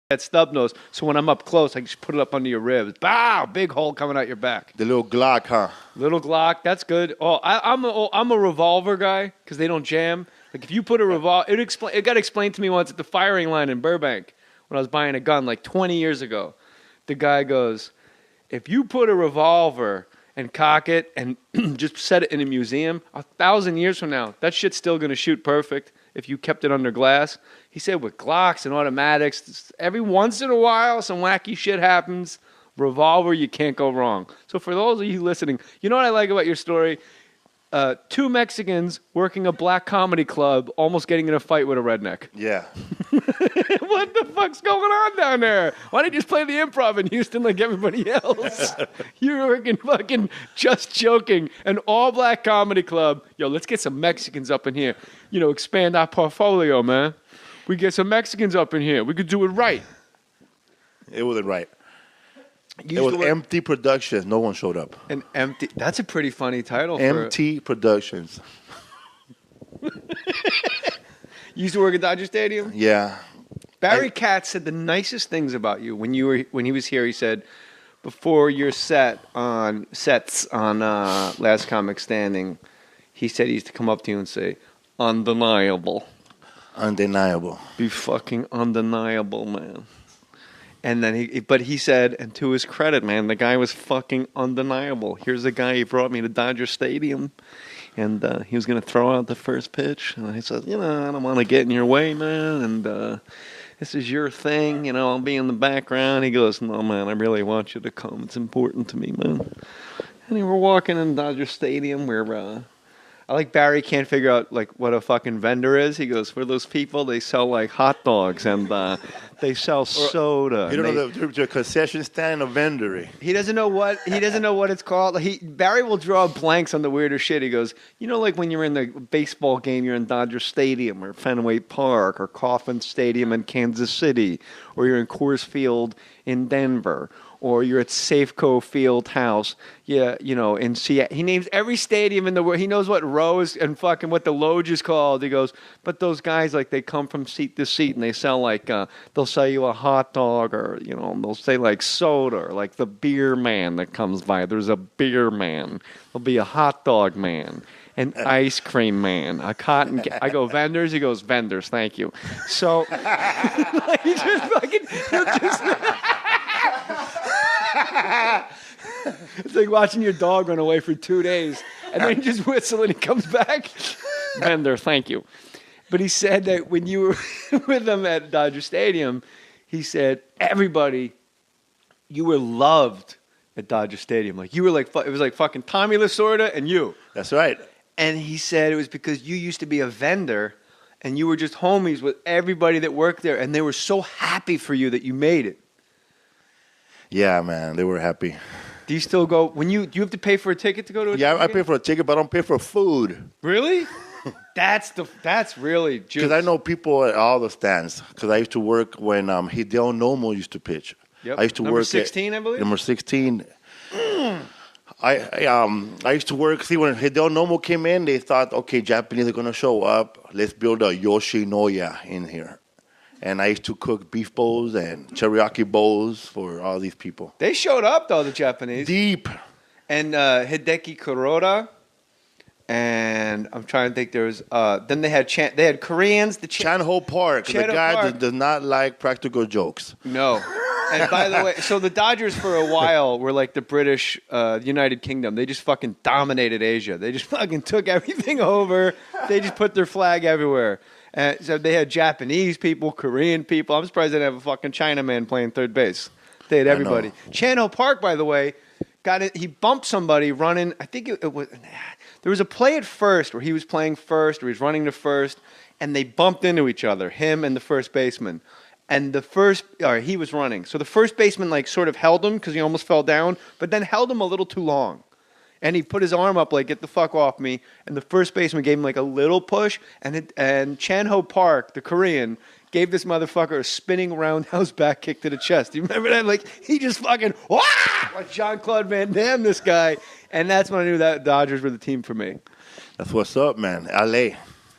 that stub nose. So when I'm up close, I just put it up under your ribs. Bow! Big hole coming out your back. The little Glock, huh? Little Glock, that's good. Oh, I'm a revolver guy because they don't jam. Like if you put a revolver, it got explained to me once at the firing line in Burbank when I was buying a gun like 20 years ago. The guy goes, if you put a revolver and cock it and just set it in a museum, 1,000 years from now, that shit's still going to shoot perfect if you kept it under glass. He said with Glocks and automatics, every once in a while, some wacky shit happens. Revolver, you can't go wrong. So for those of you listening, you know what I like about your story? Two Mexicans working a black comedy club almost getting in a fight with a redneck. Yeah. What the fuck's going on down there? Why didn't you just play the Improv in Houston like everybody else? You're working fucking Just Joking, an all-black comedy club. Yo, let's get some Mexicans up in here. You know, expand our portfolio, man. We get some Mexicans up in here. We could do it right. It wasn't right. It was Empty Productions. No one showed up. An empty. That's a pretty funny title. Empty Productions. You used to work at Dodger Stadium? Yeah. Barry Katz said the nicest things about you when he was here. He said before your sets on Last Comic Standing, he said he used to come up to you and say, "Undeniable, undeniable, be fucking undeniable, man." And then he said, and to his credit, man, the guy was fucking undeniable. Here's a guy, he brought me to Dodger Stadium, and he was going to throw out the first pitch. And I said, you know, I don't want to get in your way, man, and this is your thing, you know, I'll be in the background. He goes, no, man, I really want you to come. It's important to me, man. And we're walking in Dodger Stadium where... I like Barry can't figure out like what a fucking vendor is. He goes, for those people, they sell like hot dogs and they sell soda. You don't know the concession stand or vendory. He doesn't know what it's called. Barry will draw blanks on the weirder shit. He goes, you know, like when you're in the baseball game, you're in Dodger Stadium or Fenway Park or Kauffman Stadium in Kansas City, or you're in Coors Field in Denver, or you're at Safeco Field House, yeah, you know, in Seattle. He names every stadium in the world. He knows what rows and fucking what the Loge is called. He goes, but those guys, like, they come from seat to seat, and they sell, like, they'll sell you a hot dog, or, you know, they'll say, like, soda, or, like, the beer man that comes by. There's a beer man. There'll be a hot dog man. An ice cream man, a cotton. I go vendors. He goes vendors. Thank you. So he just fucking. It's like watching your dog run away for 2 days, and then you just whistle and he comes back. Vendor, thank you. But he said that when you were with him at Dodger Stadium, he said everybody, you were loved at Dodger Stadium. Like you were like it was like fucking Tommy Lasorda and you. That's right. And he said it was because you used to be a vendor and you were just homies with everybody that worked there, and they were so happy for you that you made it. Yeah, man, they were happy. Do you still go do you have to pay for a ticket to go to a Yeah, I pay for a ticket, but I don't pay for food. Really? That's really juice. Because I know people at all the stands. Because I used to work when Hideo Nomo used to pitch. Yep. I used to number work 16, I believe? Number 16. I used to work. See, when Hideo Nomo came in, they thought, okay, Japanese are going to show up. Let's build a Yoshinoya in here. And I used to cook beef bowls and teriyaki bowls for all these people. They showed up, though, the Japanese. Deep. And Hideki Kuroda. And I'm trying to think there was... then they had Koreans. Chan-Ho Park. The guy that does not like practical jokes. No. And by the way, so the Dodgers for a while were like the British United Kingdom. They just fucking dominated Asia. They just fucking took everything over. They just put their flag everywhere. And so they had Japanese people, Korean people. I'm surprised they didn't have a fucking Chinaman playing third base. They had everybody. Chan-Ho Park, by the way, he bumped somebody running. I think it was... There was a play at first where he was playing first, or he was running to first, and they bumped into each other, him and the first baseman. And he was running. So the first baseman like sort of held him because he almost fell down, but then held him a little too long. And he put his arm up like, get the fuck off me. And the first baseman gave him like a little push. And Chan-Ho Park, the Korean, gave this motherfucker a spinning roundhouse back kick to the chest. Do you remember that? Like, he just fucking, wah! Like Jean-Claude Van Damme, this guy. And that's when I knew that Dodgers were the team for me. That's what's up, man. LA.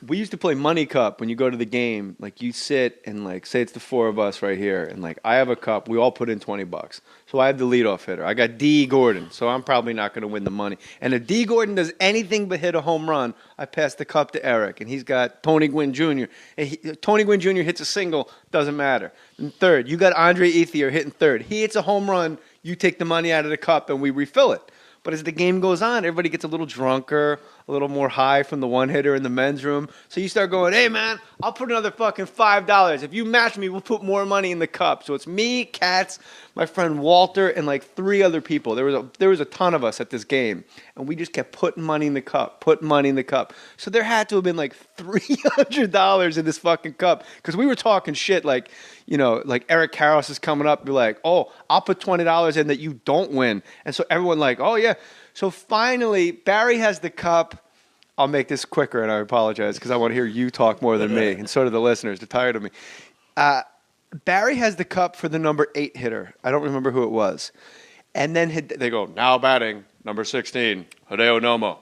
we used to play Money Cup when you go to the game. Like you sit and like say it's the four of us right here, and like I have a cup. We all put in $20. So I have the leadoff hitter. I got D. Gordon, so I'm probably not going to win the money. And if D. Gordon does anything but hit a home run, I pass the cup to Eric, and he's got Tony Gwynn Jr. And Tony Gwynn Jr. hits a single, doesn't matter. And third, you got Andre Ethier hitting third. He hits a home run, you take the money out of the cup, and we refill it. But as the game goes on, everybody gets a little drunker, a little more high from the one hitter in the men's room. So you start going, hey, man, I'll put another fucking $5. If you match me, we'll put more money in the cup. So it's me, Katz, my friend Walter, and like 3 other people. There was a ton of us at this game. And we just kept putting money in the cup, putting money in the cup. So there had to have been like $300 in this fucking cup. Because we were talking shit like, you know, like Eric Karros is coming up and be like, oh, I'll put $20 in that you don't win. And so everyone like, oh, yeah. So finally, Barry has the cup. I'll make this quicker, and I apologize because I want to hear you talk more than me, and so do the listeners. They're tired of me. Barry has the cup for the number 8 hitter. I don't remember who it was. And then they go, now batting, number 16, Hideo Nomo.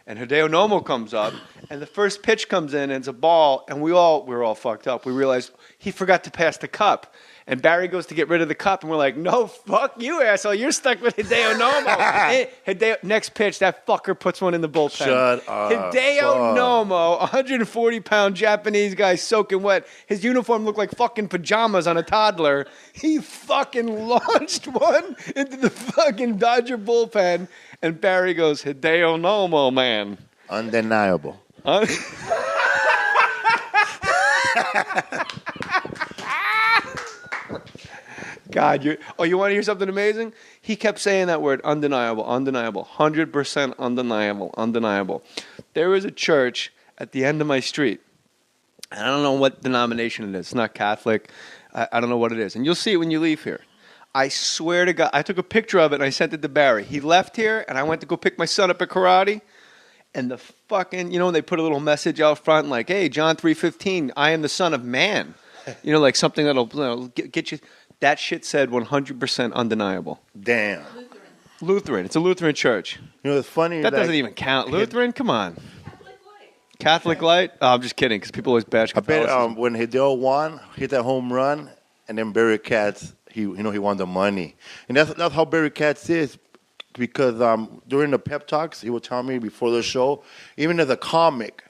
And Hideo Nomo comes up, and the first pitch comes in, and it's a ball, and we were all fucked up. We realized he forgot to pass the cup. And Barry goes to get rid of the cup, and we're like, no, fuck you, asshole. You're stuck with Hideo Nomo. Next pitch, that fucker puts one in the bullpen. Shut up. Hideo Nomo, 140-pound Japanese guy soaking wet. His uniform looked like fucking pajamas on a toddler. He fucking launched one into the fucking Dodger bullpen, and Barry goes, Hideo Nomo, man. Undeniable. God, you want to hear something amazing? He kept saying that word, undeniable, undeniable, 100% undeniable, undeniable. There was a church at the end of my street, and I don't know what denomination it is. It's not Catholic. I don't know what it is. And you'll see it when you leave here. I swear to God, I took a picture of it, and I sent it to Barry. He left here, and I went to go pick my son up at karate, and the fucking, you know, they put a little message out front like, hey, John 3:15, I am the Son of Man. You know, like something that'll get you. That shit said 100% undeniable. Damn. Lutheran. It's a Lutheran church. You know, it's funny. That doesn't even count. Lutheran? Come on. Catholic Light? Oh, I'm just kidding, because people always bash Catholicism. I bet when Hideo won, hit that home run, and then Barry Katz, he won the money. And that's how Barry Katz is, because during the pep talks, he would tell me before the show, even as a comic,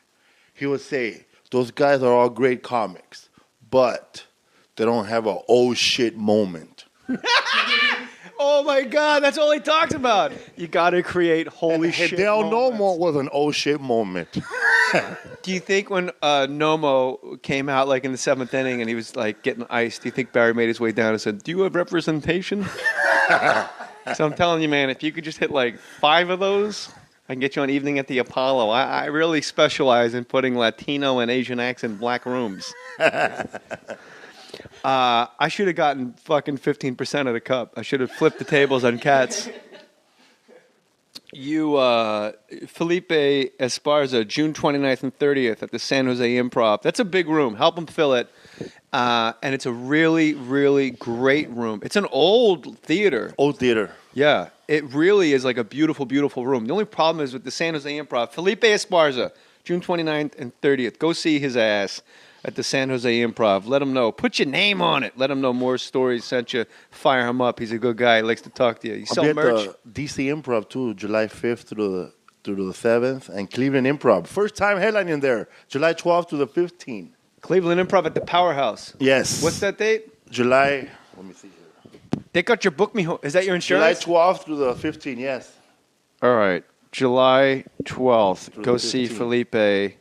he would say, those guys are all great comics, but they don't have an oh shit moment. Oh my God, that's all he talks about. You got to create holy shit Hideo moments. Nomo was an oh shit moment. Do you think when Nomo came out like in the 7th inning and he was like getting iced, do you think Barry made his way down and said, do you have representation? So I'm telling you, man, if you could just hit like 5 of those, I can get you on Evening at the Apollo. I really specialize in putting Latino and Asian acts in black rooms. I should have gotten fucking 15% of the cup. I should have flipped the tables on Cats. You, Felipe Esparza, June 29th and 30th at the San Jose Improv. That's a big room. Help them fill it. And it's a really, really great room. It's an old theater. Old theater. Yeah. It really is like a beautiful, beautiful room. The only problem is with the San Jose Improv. Felipe Esparza, June 29th and 30th. Go see his ass at the San Jose Improv. Let him know. Put your name on it. Let him know Mohr Stories sent you. Fire him up. He's a good guy. He likes to talk to you. You sell merch? I'll be at the DC Improv, too, July 5th through the 7th, and Cleveland Improv. First time headlining there, July 12th to the 15th. Cleveland Improv at the Powerhouse. Yes. What's that date? Let me see here. They got your book me. Is that your insurance? July 12th to the 15th, yes. All right. July 12th. Through Go the see 15th. Felipe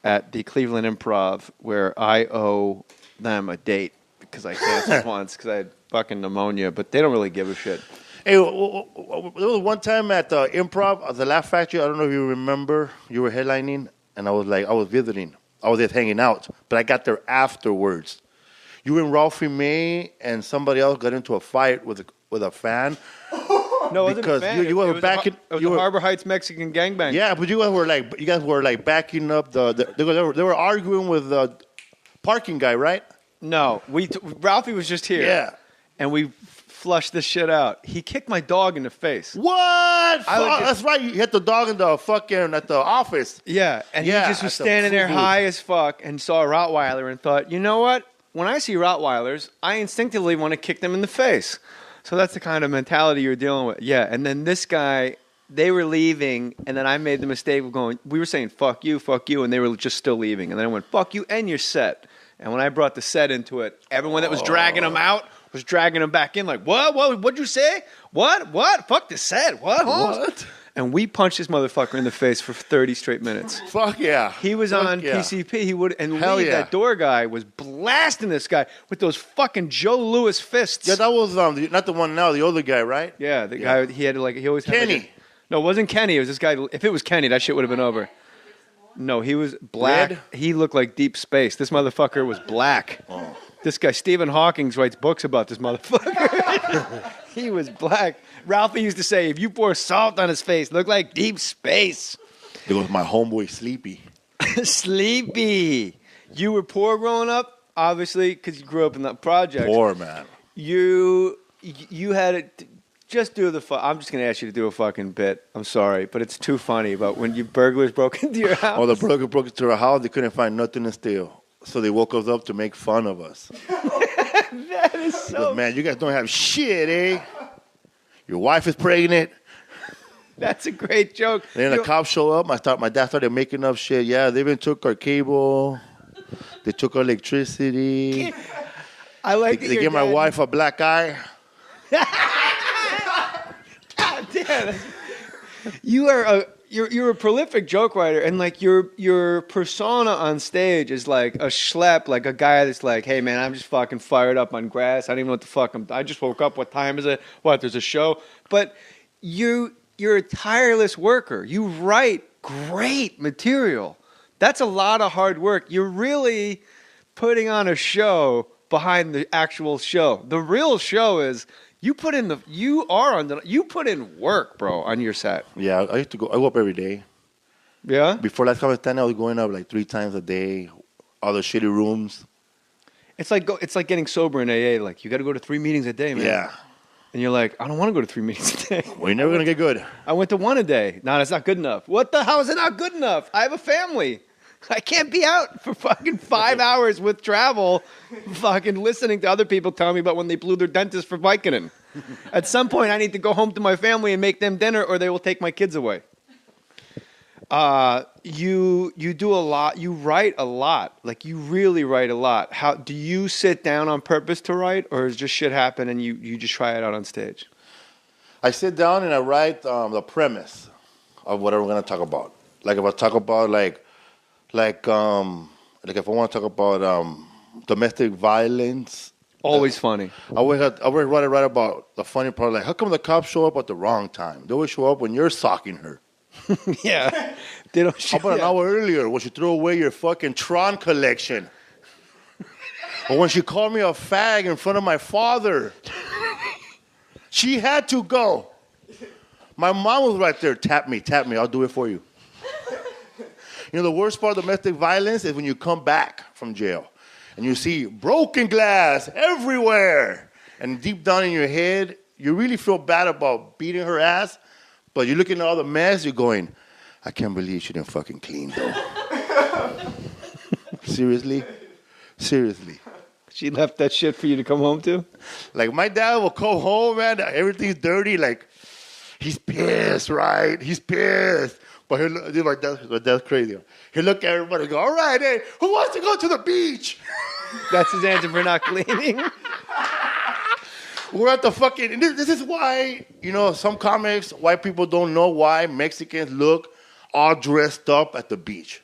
at the Cleveland Improv, where I owe them a date because I canceled once because I had fucking pneumonia, but they don't really give a shit. Hey, there was one time at the Improv, at the Laugh Factory. I don't know if you remember. You were headlining, and I was visiting. I was just hanging out, but I got there afterwards. You and Ralphie May and somebody else got into a fight with a fan. No, because you were backing. It was a Harbor Heights Mexican gangbang. Yeah, but you guys were like backing up they were arguing with the parking guy, right? No, Ralphie was just here. Yeah, and we flush this shit out. He kicked my dog in the face. What? That's right. You hit the dog in the fucking at the office. Yeah, and he just was standing there high as fuck and saw a Rottweiler and thought, you know what? When I see Rottweilers, I instinctively want to kick them in the face. So that's the kind of mentality you're dealing with. Yeah, and then this guy, they were leaving, and then I made the mistake of going, we were saying, fuck you, and they were just still leaving. And then I went, fuck you and your set. And when I brought the set into it, everyone that was dragging them out was dragging them back in like, what'd you say? What? Fuck the set. What? And we punched this motherfucker in the face for 30 straight minutes. Fuck yeah. He was on PCP. He would, and Lee, that door guy, was blasting this guy with those fucking Joe Louis fists. Yeah, that was not the one now, the other guy, right? Yeah, the guy, he had he always had Kenny. No, it wasn't Kenny. It was this guy. If it was Kenny, that shit would have been over. No, he was black. Red? He looked like Deep Space. This motherfucker was black. Oh. This guy, Stephen Hawking, writes books about this motherfucker. He was black. Ralphie used to say, if you pour salt on his face, look like Deep Space. There goes my homeboy, Sleepy. Sleepy. You were poor growing up, obviously, because you grew up in the projects. Poor, man. You had it. Just do the. I'm just gonna ask you to do a fucking bit. I'm sorry, but it's too funny about when you burglars broke into your house. Oh, the burglar broke into our house. They couldn't find nothing to steal, so they woke us up to make fun of us. That is so. Man, you guys don't have shit, eh? Your wife is pregnant. That's a great joke. Then the cops show up. My dad started making up shit. Yeah, they even took our cable. They took our electricity. I like. They gave my wife a black eye. Damn. You're a prolific joke writer, and like your persona on stage is like a schlep, like a guy that's like, hey man, I'm just fucking fired up on grass. I don't even know what the fuck I just woke up. What time is it? What? There's a show. But you're a tireless worker. You write great material. That's a lot of hard work. You're really putting on a show behind the actual show. The real show is. You put in work, bro, on your set. Yeah, I used to go. I go up every day. Yeah. Before last time I was going up like 3 times a day. All the shitty rooms. It's like getting sober in AA. Like you got to go to 3 meetings a day, man. Yeah. And you're like, I don't want to go to 3 meetings a day. Well, you're never gonna get good. I went to 1 a day. No, that's not good enough. What the hell is it not good enough? I have a family. I can't be out for fucking 5 hours with travel, fucking listening to other people tell me about when they blew their dentist for Vicodin. At some point, I need to go home to my family and make them dinner, or they will take my kids away. You do a lot. You write a lot. Like you really write a lot. How do you sit down on purpose to write, or does just shit happen and you just try it out on stage? I sit down and I write the premise of whatever we're gonna talk about. Like if I talk about like if I want to talk about domestic violence. Always funny. I always write about the funny part. Like, how come the cops show up at the wrong time? They always show up when you're socking her. Yeah. They don't. How about an hour earlier when she threw away your fucking Tron collection? Or when she called me a fag in front of my father. She had to go. My mom was right there. Tap me. I'll do it for you. You know, the worst part of domestic violence is when you come back from jail and you see broken glass everywhere. And deep down in your head, you really feel bad about beating her ass, but you're looking at all the mess, you're going, I can't believe she didn't fucking clean, though. Seriously? She left that shit for you to come home to? Like, my dad will come home, man, everything's dirty. Like, he's pissed, right? He's pissed. But my dad's crazy. He'll look at everybody and go, all right, hey, who wants to go to the beach? That's his answer for not cleaning. We're at the fucking... This is why, you know, some comics, white people don't know why Mexicans look all dressed up at the beach.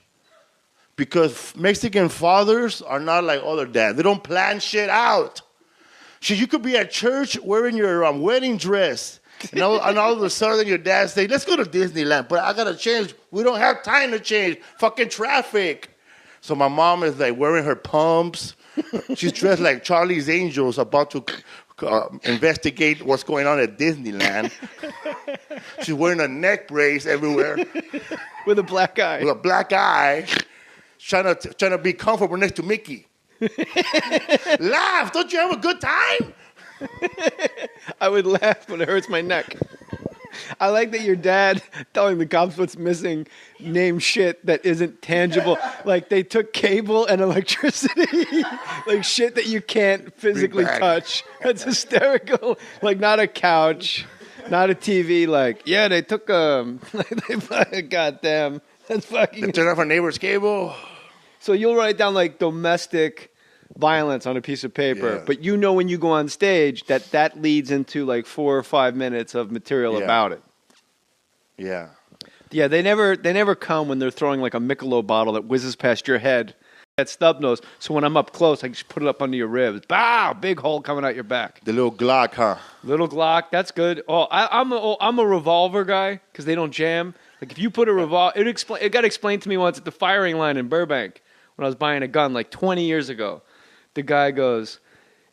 Because Mexican fathers are not like other dads. They don't plan shit out. Shit, you could be at church wearing your wedding dress. And all of a sudden your dad say, let's go to Disneyland. But I got to change. We don't have time to change. Fucking traffic. So my mom is like wearing her pumps. She's dressed like Charlie's Angels about to investigate what's going on at Disneyland. She's wearing a neck brace everywhere. With a black eye. With a black eye. Trying to be comfortable next to Mickey. Laugh. Don't you have a good time? I would laugh when it hurts my neck. I like that your dad telling the cops what's missing named shit that isn't tangible. Like they took cable and electricity, like shit that you can't physically touch. That's hysterical. Like not a couch, not a TV. Like yeah, they took they fucking goddamn. That's fucking. They turned off our neighbor's cable. So you'll write down like domestic violence on a piece of paper, Yeah. but you know when you go on stage that leads into like 4 or 5 minutes of material about it. Yeah. Yeah, they never come when they're throwing like a Michelob bottle that whizzes past your head at stub nose. So when I'm up close, I just put it up under your ribs. Bow, big hole coming out your back. The little Glock, huh? Little Glock, that's good. Oh, I'm a revolver guy because they don't jam. Like if you put a revolver, it got explained to me once at the firing line in Burbank when I was buying a gun like 20 years ago. The guy goes,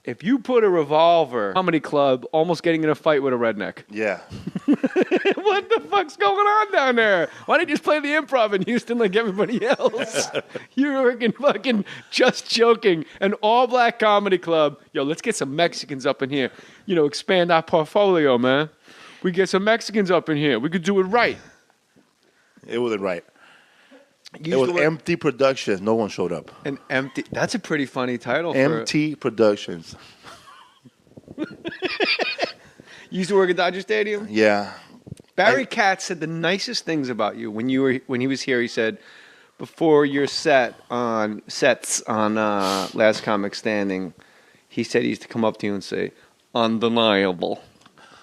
if you put a revolver, comedy club, almost getting in a fight with a redneck. Yeah. What the fuck's going on down there? Why don't you just play the Improv in Houston like everybody else? You're fucking just joking. An all-black comedy club. Yo, let's get some Mexicans up in here. You know, expand our portfolio, man. We get some Mexicans up in here. We could do it right. It wasn't right. It was Empty Productions. No one showed up. An empty. That's a pretty funny title. Empty Productions. You used to work at Dodger Stadium? Yeah. Barry Katz said the nicest things about you when he was here. He said before your sets on Last Comic Standing, he said he used to come up to you and say, "Undeniable,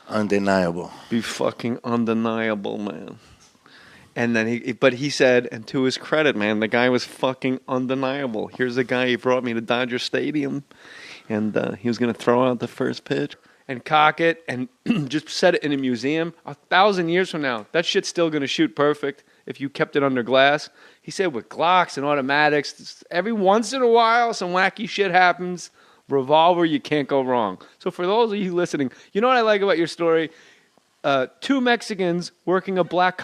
Undeniable." be fucking undeniable, man." And then he said, and to his credit, man, the guy was fucking undeniable. Here's a guy, he brought me to Dodger Stadium, and he was going to throw out the first pitch and cock it and just set it in a museum. 1,000 years from now, that shit's still going to shoot perfect if you kept it under glass. He said with Glocks and automatics, every once in a while, some wacky shit happens. Revolver, you can't go wrong. So for those of you listening, you know what I like about your story? Two Mexicans working a black